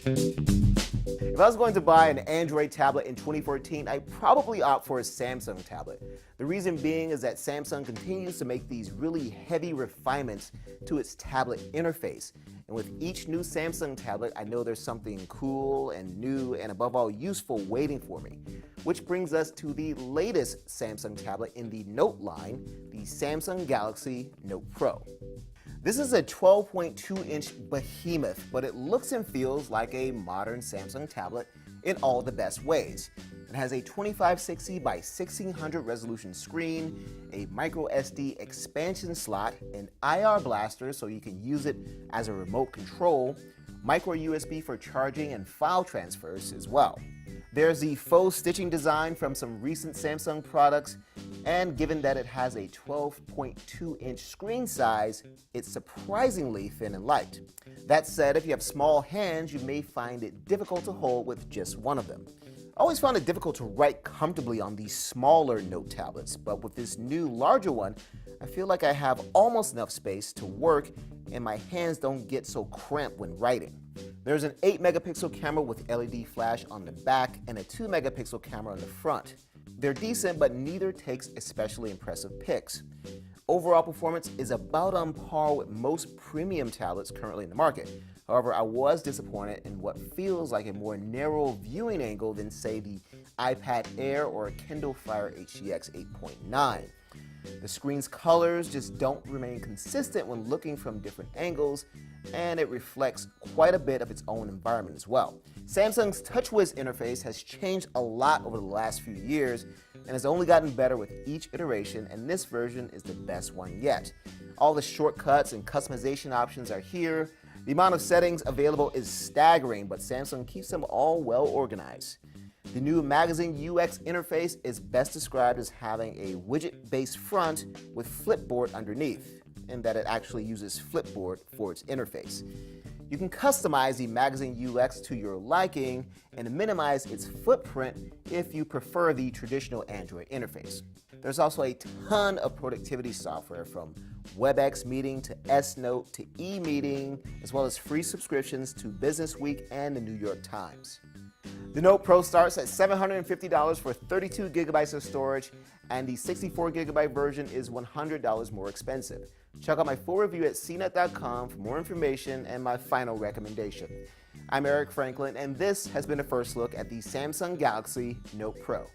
If I was going to buy an Android tablet in 2014, I'd probably opt for a Samsung tablet. The reason being is that Samsung continues to make these really heavy refinements to its tablet interface. And with each new Samsung tablet, I know there's something cool and new and above all useful waiting for me. Which brings us to the latest Samsung tablet in the Note line, the Samsung Galaxy Note Pro. This is a 12.2-inch behemoth, but it looks and feels like a modern Samsung tablet in all the best ways. It has a 2560 by 1600 resolution screen, a micro SD expansion slot, an IR blaster so you can use it as a remote control, micro USB for charging and file transfers as well. There's the faux stitching design from some recent Samsung products, and given that it has a 12.2-inch screen size, it's surprisingly thin and light. That said, if you have small hands, you may find it difficult to hold with just one of them. I always found it difficult to write comfortably on these smaller Note tablets, but with this new larger one, I feel like I have almost enough space to work and my hands don't get so cramped when writing. There's an 8-megapixel camera with LED flash on the back and a 2-megapixel camera on the front. They're decent, but neither takes especially impressive pics. Overall performance is about on par with most premium tablets currently in the market. However, I was disappointed in what feels like a more narrow viewing angle than, say, the iPad Air or a Kindle Fire HDX 8.9. The screen's colors just don't remain consistent when looking from different angles, and it reflects quite a bit of its own environment as well. Samsung's TouchWiz interface has changed a lot over the last few years and has only gotten better with each iteration, and this version is the best one yet. All the shortcuts and customization options are here. The amount of settings available is staggering, but Samsung keeps them all well organized. The new Magazine UX interface is best described as having a widget-based front with Flipboard underneath, in that it actually uses Flipboard for its interface. You can customize the Magazine UX to your liking and minimize its footprint if you prefer the traditional Android interface. There's also a ton of productivity software from WebEx Meeting to S-Note to E-Meeting, as well as free subscriptions to Business Week and the New York Times. The Note Pro starts at $750 for 32 gigabytes of storage, and the 64 gigabyte version is $100 more expensive. Check out my full review at cnet.com for more information and my final recommendation. I'm Eric Franklin, and this has been a first look at the Samsung Galaxy Note Pro.